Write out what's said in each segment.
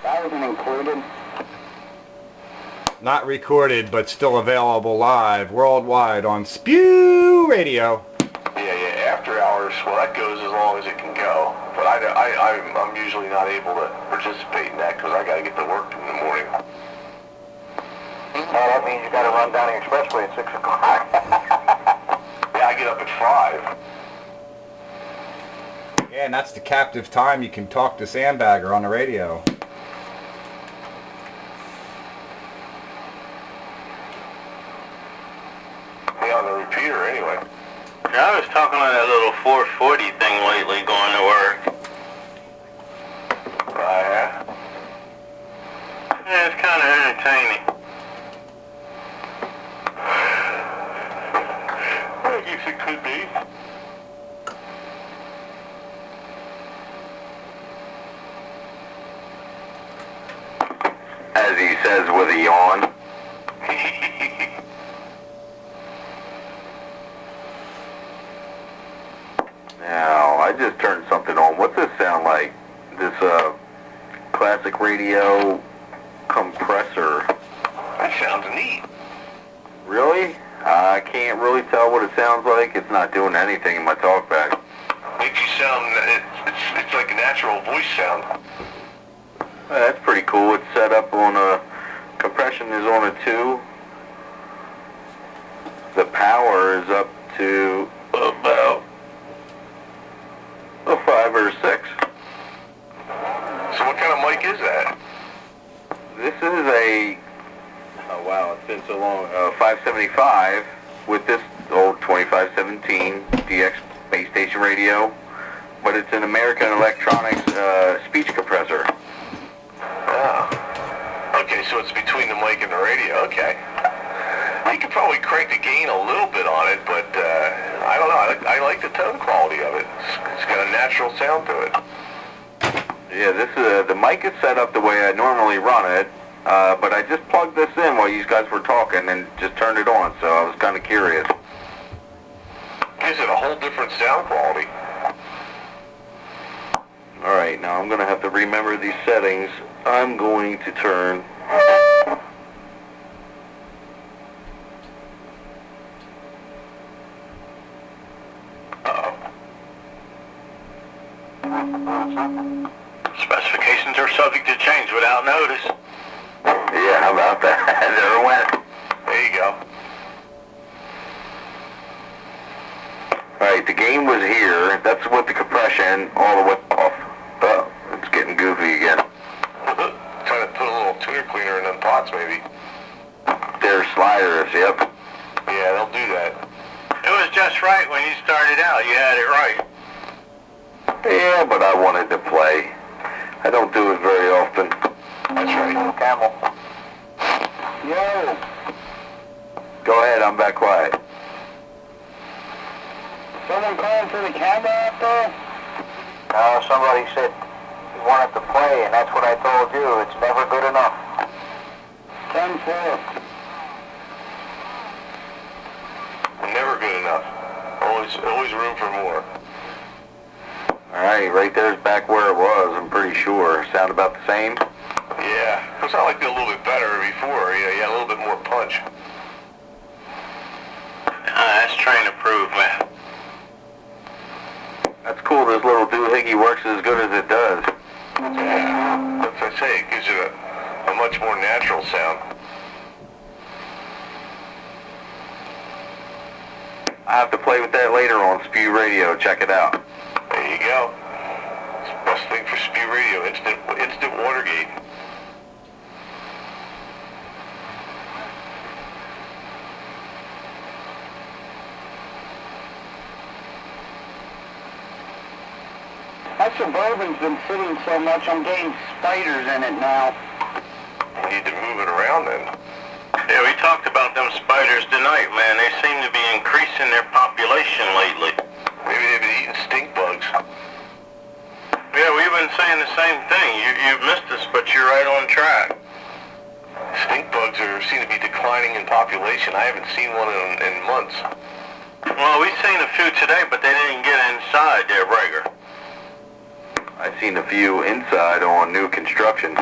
That wasn't included. Not recorded, but still available live worldwide on Spew Radio. Yeah, after hours, well, that goes as long as it can go. But I'm usually not able to participate in that because I got to get to work in the morning. Oh, that means you got to run down the expressway at 6 o'clock. Yeah, I get up at 5. Yeah, and that's the captive time you can talk to Sandbagger on the radio. Yeah, on the repeater anyway. Yeah, I was talking on that little 440 thing lately going to work. Yeah? Yeah, it's kind of entertaining. I guess it could be. As he says with a yawn. Now, I just turned something on. What's this sound like? This classic radio compressor. That sounds neat. Really? I can't really tell what it sounds like. It's not doing anything in my talkback. Makes you sound, it's like a natural voice sound. That's pretty cool. It's set up on a, compression is on a 2. The power is up to about a 5 or a 6. So what kind of mic is that? This is a, oh wow, it's been so long, 575 with this old 2517 DX base station radio, but it's an American Electronics speech compressor. Oh. Okay, so it's between the mic and the radio. Okay. You could probably crank the gain a little bit on it, but I don't know. I like the tone quality of it. It's got a natural sound to it. Yeah, this the mic is set up the way I normally run it, but I just plugged this in while you guys were talking and just turned it on, so I was kind of curious. Gives it a whole different sound quality. Alright, now I'm going to have to remember these settings. I'm going to turn... Specifications are subject to change without notice. Yeah, how about that? There it went. There you go. Alright, the gain was here. That's with the compression all the way off. Oh, it's getting goofy again. Trying to put a little tuner cleaner in them pots, maybe. They're sliders, yep. Yeah, they'll do that. It was just right when you started out. You had it right. Yeah, but I wanted to play. I don't do it very often. That's right. Camel. Yo. Go ahead, I'm back quiet. Someone calling for the camera out there? Somebody said he wanted to play, and that's what I told you. It's never good enough. 10-4. Never good enough. Always room for more. Alright, right there's back where it was, I'm pretty sure. Sound about the same? Yeah, it sounded like a little bit better before. Yeah, a little bit more punch. That's trying to prove, man. That's cool, this little doohickey works as good as it does. Yeah, that's what I say. It gives it a much more natural sound. I have to play with that later on Spew Radio. Check it out. There you go. It's the best thing for Spew Radio. Instant Watergate. My Suburban's been sitting so much, I'm getting spiders in it now. You need to move it around then. Yeah, we talked about them spiders tonight, man. They seem to be increasing their population lately. Maybe they've been eating stink bugs. Yeah, we've been saying the same thing. You've missed us, but you're right on track. Stink bugs seem to be declining in population. I haven't seen one in months. Well, we've seen a few today, but they didn't get inside their rigor. I've seen a few inside on new construction.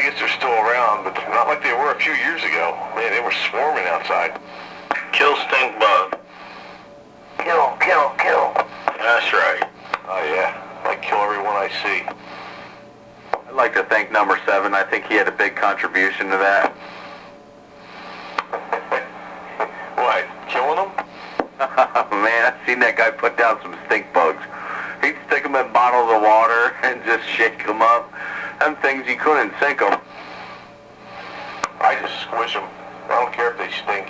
I guess they're still around, but not like they were a few years ago. Man, they were swarming outside. Kill stink bug. Kill, kill, kill. That's right. Oh yeah, I kill everyone I see. I'd like to thank number 7. I think he had a big contribution to that. What, killing them? Man, I've seen that guy put down some stink bugs. He'd stick them in bottles of water and just shake them up. Them things, you couldn't sink them. I just squish them. I don't care if they stink.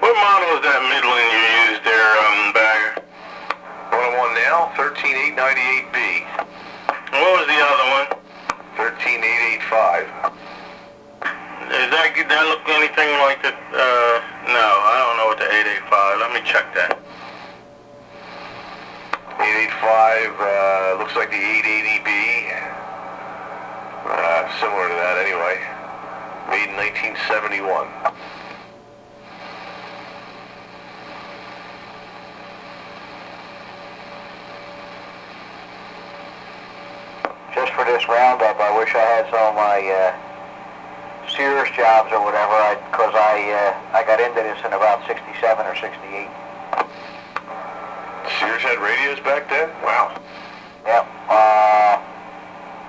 What model is that Midland you used there, Bagger? What I'm on now? 13898B. What was the other one? 13885. That look anything like the, no, I don't know what the 885, let me check that. 885, looks like the 880B. Similar to that anyway. Made in 1971. Just for this roundup, I wish I had some of my Sears jobs or whatever, because I got into this in about 67 or 68. Sears had radios back then? Wow. Yep.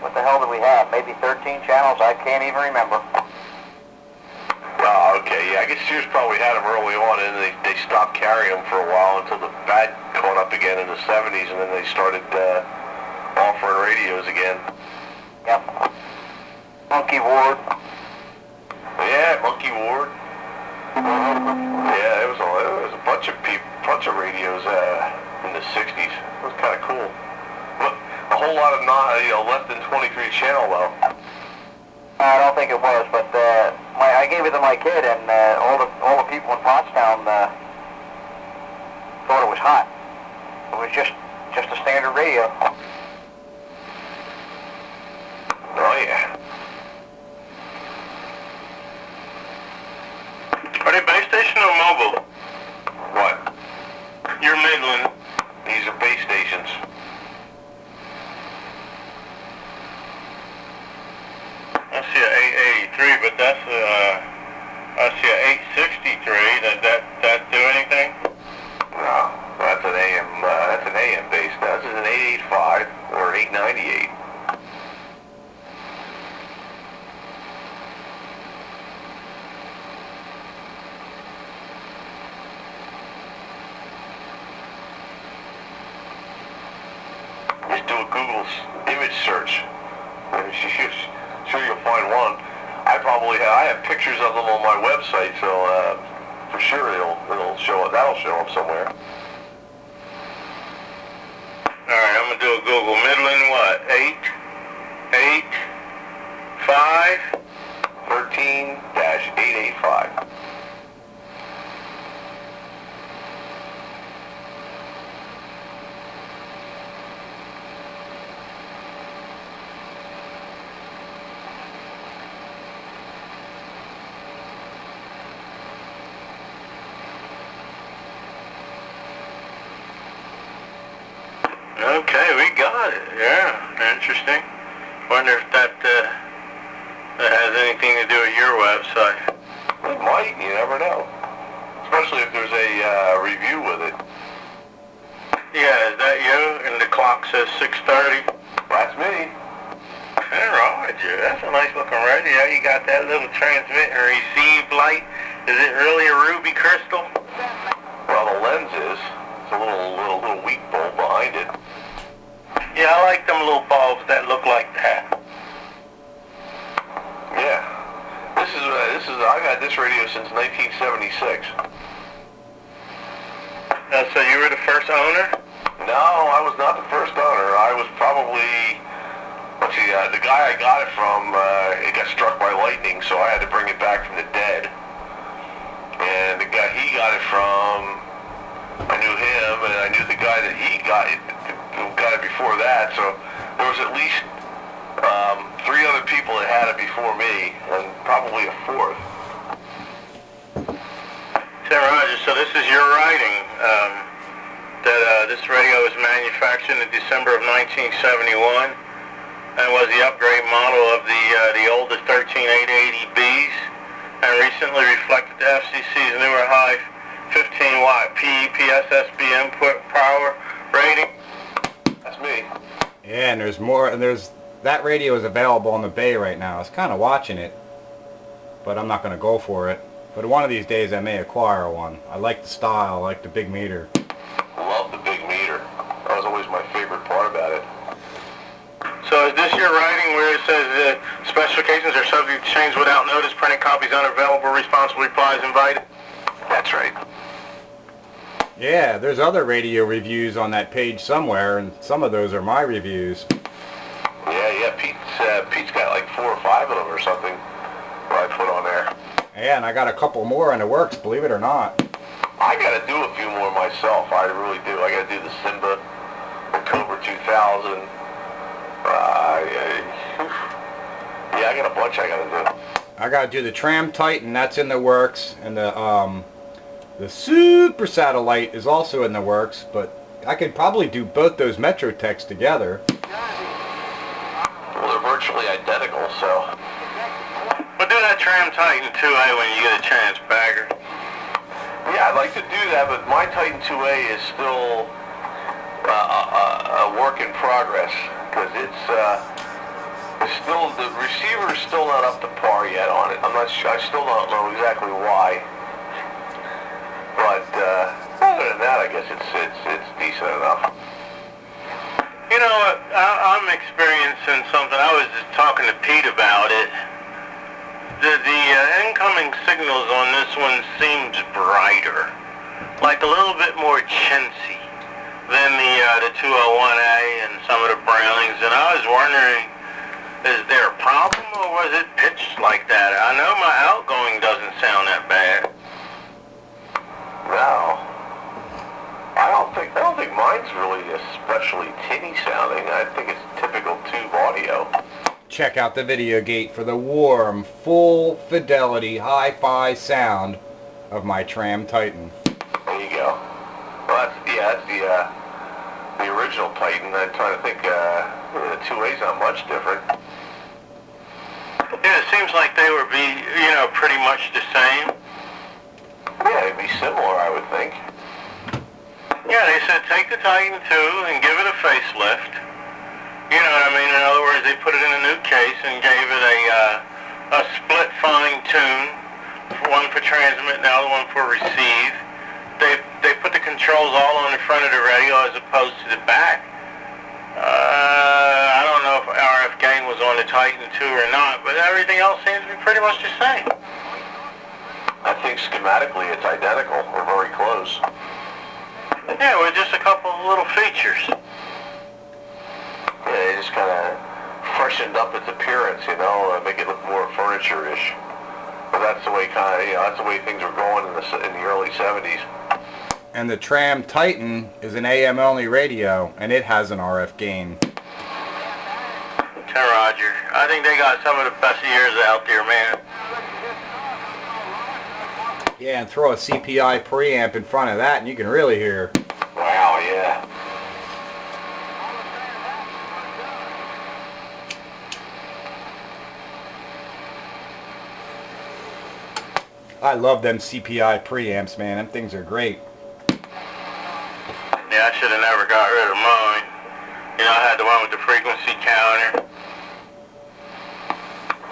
What the hell did we have? Maybe 13 channels? I can't even remember. Oh, okay. Yeah, I guess Sears probably had them early on, and they stopped carrying them for a while until the fad caught up again in the 70s, and then they started offering radios again. Yep. Monkey Ward. Yeah, Monkey Ward. Yeah, there was a bunch of radios in the 60s. It was kind of cool. But a whole lot of less than 23 channel though. I don't think it was, but I gave it to my kid, and all the people in Pottstown thought it was hot. It was just a standard radio. Oh yeah. Are they base station or mobile? What? Your Midland. These are base stations. I see a 883, but that's I see a 863. That do anything? No, that's an AM. That's an AM base. This is an 885 or 898. Just do a Google image search. Sure you'll find one. I have pictures of them on my website, so for sure it'll show up. That'll show up somewhere. All right, I'm gonna do a Google Midland. What? 13-885. Okay, we got it. Yeah, interesting. Wonder if that has anything to do with your website. It might. You never know. Especially if there's a review with it. Yeah, is that you? And the clock says 6:30. That's me. Hey, Roger, that's a nice looking radio. You got that little transmit and receive light. Is it really a ruby crystal? Well, the lens is. It's a little weak bulb behind it. Yeah, I like them little bulbs that look like that. Yeah. I've had this radio since 1976. So you were the first owner? No, I was not the first owner. I was probably, let's see, the guy I got it from, it got struck by lightning, so I had to bring it back from the dead. And the guy he got it from, I knew him, and I knew the guy that he got it before that, so there was at least 3 other people that had it before me, and probably a 4th. Roger, so this is your writing, that this radio was manufactured in December of 1971, and was the upgrade model of the oldest 13880Bs, and recently reflected the FCC's newer high 15-watt PEPSSB input power rating. That's me. Yeah, and there's more, and that radio is available on the Bay right now. I was kind of watching it, but I'm not going to go for it. But one of these days I may acquire one. I like the style, I like the big meter. Love the big meter. That was always my favorite part about it. So is this your writing where it says specifications are subject to change without notice, printed copies unavailable, responsible replies invited? That's right. Yeah, there's other radio reviews on that page somewhere, and some of those are my reviews. Yeah, Pete's got like 4 or 5 of them or something that I put on there. Yeah, and I got a couple more in the works, believe it or not. I got to do a few more myself. I really do. I got to do the Simba, the Cobra 2000. Yeah, I got a bunch I got to do. I got to do the Tram Titan, that's in the works, and the Super Satellite is also in the works, but I could probably do both those Metro Techs together. Well, they're virtually identical, so. Well, do that Tram Titan 2A when you get a chance, Bagger. Yeah, I'd like to do that, but my Titan 2A is still a work in progress, because the receiver is still not up to par yet on it. I'm not sure. I still don't know exactly why. But other than that, I guess it's decent enough. You know, I'm experiencing something. I was just talking to Pete about it. The incoming signals on this one seems brighter, like a little bit more chintzy than the 201A and some of the Brownings. And I was wondering, is there a problem, or was it pitched like that? I know my outgoing doesn't sound that bad. No, I don't think mine's really especially tinny sounding. I think it's typical tube audio. Check out the video gate for the warm, full fidelity, hi-fi sound of my Tram Titan. There you go. Well, that's the original Titan. I'm trying to think. The 2A's not much different. Yeah, it seems like they would be, pretty much the same. Yeah, it'd be similar, I would think. Yeah, they said take the Titan 2 and give it a facelift. You know what I mean? In other words, they put it in a new case and gave it a split fine tune, one for transmit and the other one for receive. They put the controls all on the front of the radio as opposed to the back. I don't know if RF gain was on the Titan 2 or not, but everything else seems to be pretty much the same. I think schematically it's identical, or very close. Yeah, with just a couple of little features. Yeah, they just kind of freshened up its appearance, make it look more furniture-ish. But that's the way that's the way things were going in the early 70s. And the Tram Titan is an AM only radio, and it has an RF gain. Roger. I think they got some of the best ears out there, man. Yeah, and throw a CPI preamp in front of that and you can really hear. Wow, yeah. I love them CPI preamps, man. Them things are great. Yeah, I should have never got rid of mine. I had the one with the frequency counter.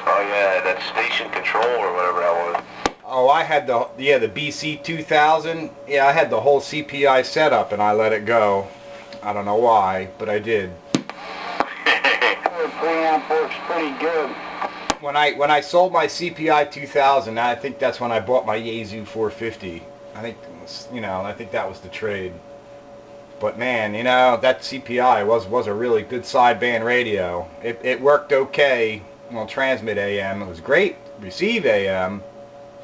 Oh yeah, that station control or whatever that was. Oh, I had the BC 2000. Yeah, I had the whole CPI setup and I let it go. I don't know why, but I did. The preamp works pretty good. When I sold my CPI 2000, I think that's when I bought my Yaesu 450. I think I think that was the trade. But man, that CPI was a really good sideband radio. It worked okay. Well, transmit AM, it was great. Receive AM,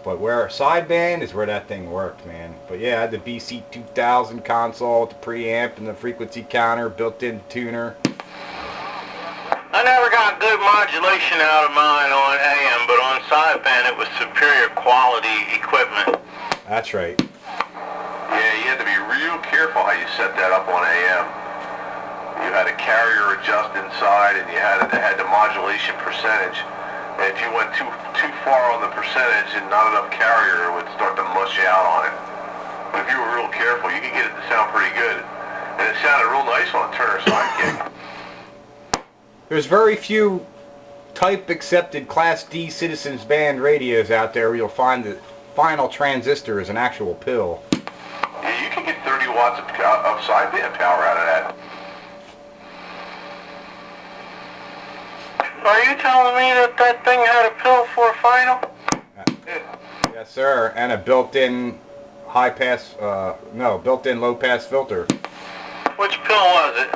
but where sideband is where that thing worked, man. But yeah, I had the BC 2000 console with the preamp and the frequency counter, built-in tuner. I never got good modulation out of mine on AM, but on sideband it was superior quality equipment. That's right. Yeah, you had to be real careful how you set that up on AM. you had a carrier adjust inside, and it had the modulation percentage. And if you went too far on the percentage and not enough carrier, it would start to mush out on it. But if you were real careful, you could get it to sound pretty good. And it sounded real nice on Turner Sidekick. There's very few type accepted Class D Citizens Band radios out there where you'll find the final transistor is an actual pill. Yeah, you can get 30 watts of sideband power out of that. Are you telling me that that thing had a pill for a final? Yes, sir, and a built-in built-in low-pass filter. Which pill was it?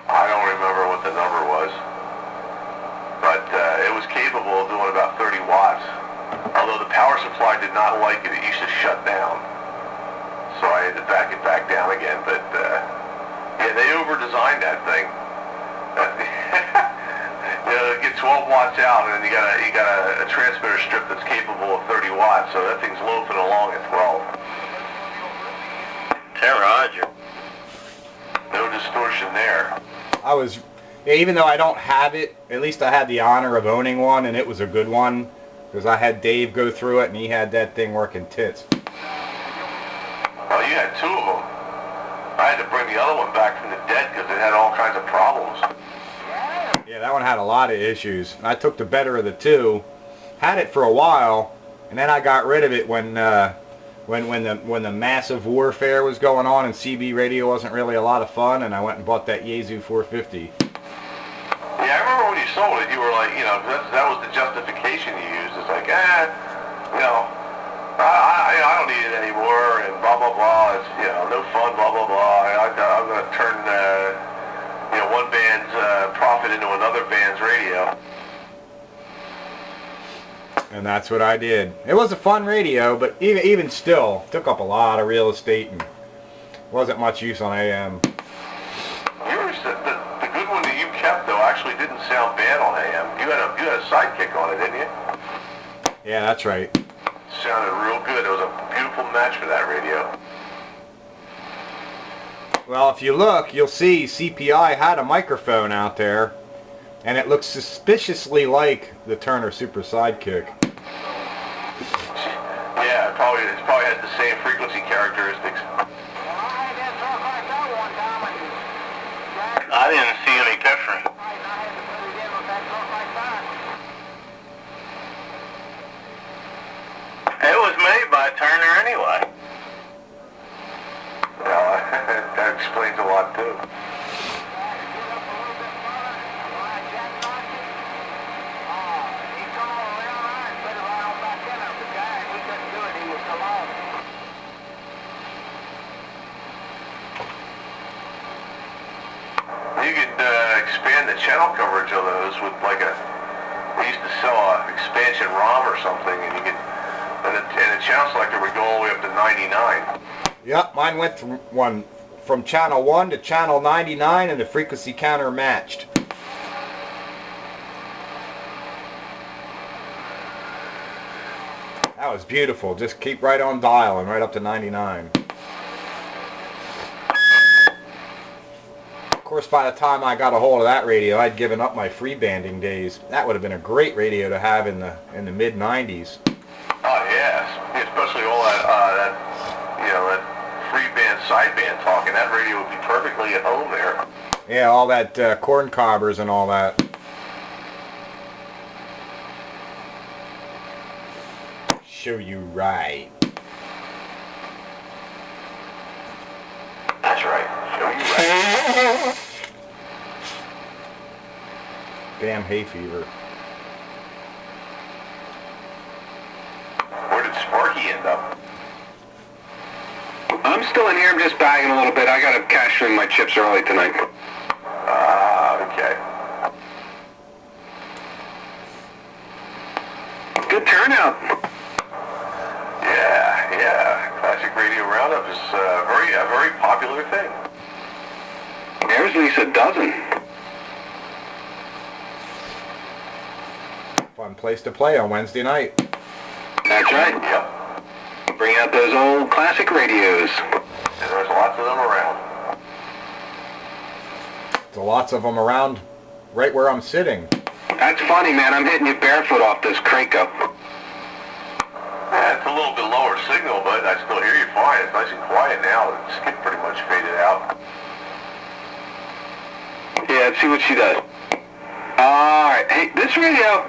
I don't remember what the number was, but it was capable of doing about 30 watts. Although the power supply did not like it, it used to shut down. So I had to back it back down again, but yeah, they over-designed that thing. You know, get 12 watts out, and then you got a transmitter strip that's capable of 30 watts, so that thing's loafing along at 12. Roger. No distortion there. Even though I don't have it, at least I had the honor of owning one, and it was a good one, because I had Dave go through it, and he had that thing working tits. Oh, you had two of them. I had to bring the other one back from the dead because it had all kinds of problems. Yeah, that one had a lot of issues. I took the better of the two, had it for a while, and then I got rid of it when the massive warfare was going on and CB radio wasn't really a lot of fun, and I went and bought that Yaesu 450. Yeah, I remember when you sold it, you were like, you know, that was the justification you used. It's like, you know, I don't need it anymore, and blah, blah, blah. It's, you know, no fun, blah, blah, blah. I'm going to turn, you know, one band's profit into another band's radio. And that's what I did. It was a fun radio, but even still, took up a lot of real estate and wasn't much use on AM. The good one that you kept, though, actually didn't sound bad on AM. You had a sidekick on it, didn't you? Yeah, that's right. Sounded real good. It was a beautiful match for that radio. Well, if you look, you'll see CPI had a microphone out there, and it looks suspiciously like the Turner Super Sidekick. Yeah, it probably had the same frequency characteristics. I didn't see any difference. It was made by Turner anyway. Well, that explains a lot too. You could expand the channel coverage of those with like they used to sell a expansion ROM or something, and you could, and the channel selector would go all the way up to 99. Yep, mine went from channel 1 to channel 99, and the frequency counter matched. That was beautiful. Just keep right on dialing, right up to 99. Of course, by the time I got a hold of that radio, I'd given up my free banding days. That would have been a great radio to have in the mid 90s. Oh yes, especially all that you know, that free band sideband talking. That radio would be perfectly at home there. Yeah, all that corn cobbers and all that. Show you right. That's right. Show you right. Damn hay fever. Where did Sparky end up? I'm still in here. I'm just bagging a little bit. I got to cash in my chips early tonight. Okay. Good turnout. Yeah. Classic Radio Roundup is a very popular thing. There's at least a dozen. Fun place to play on Wednesday night. That's right. Yep. Bring out those old classic radios. And there's lots of them around. So lots of them around right where I'm sitting. That's funny, man. I'm hitting you barefoot off this Craco. Yeah, it's a little bit lower signal, but I still hear you fine. It's nice and quiet now. The skip pretty much faded out. Yeah, let's see what she does. Alright, hey, this radio,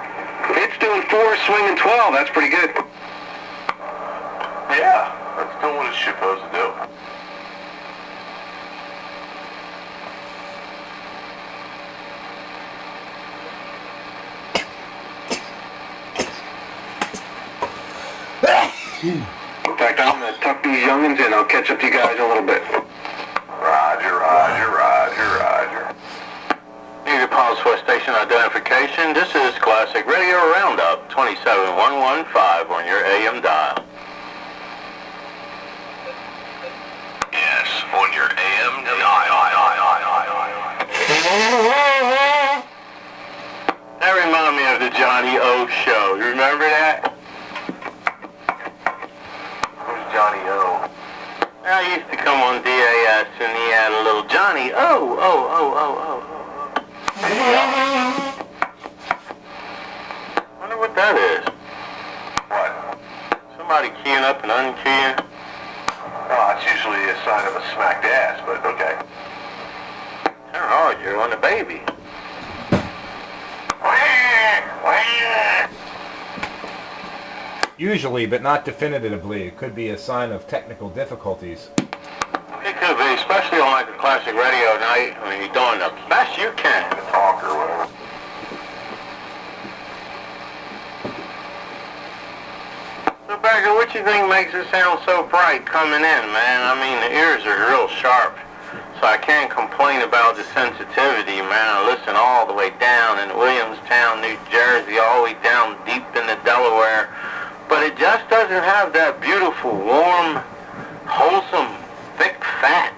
it's doing 4 swinging 12. That's pretty good. Yeah, that's still what it's supposed to do. In fact, I'm going to tuck these youngins in. I'll catch up to you guys in a little bit. Roger, roger, roger, roger. Need a pulse for station identification. This is Classic Radio Roundup 27115 on your AM dial. Yes, on your AM dial. That reminded me of the Johnny O show. You remember that? Who's Johnny O? I used to come on DAS and he had a little Johnny O. Wonder what that is. What? Somebody keying up and unkeying. Oh, it's usually a sign of a smacked ass, but okay. Turn hard, you're on the baby. Usually, but not definitively. It could be a sign of technical difficulties. It could be, especially on like a classic radio night when you're doing the best you can. Talk or whatever. So, Bagger, what you think makes it sound so bright coming in, man? I mean, the ears are real sharp, so I can't complain about the sensitivity, man. I listen all the way down in Williamstown, New Jersey, all the way down deep into Delaware, but it just doesn't have that beautiful, warm, wholesome, thick fat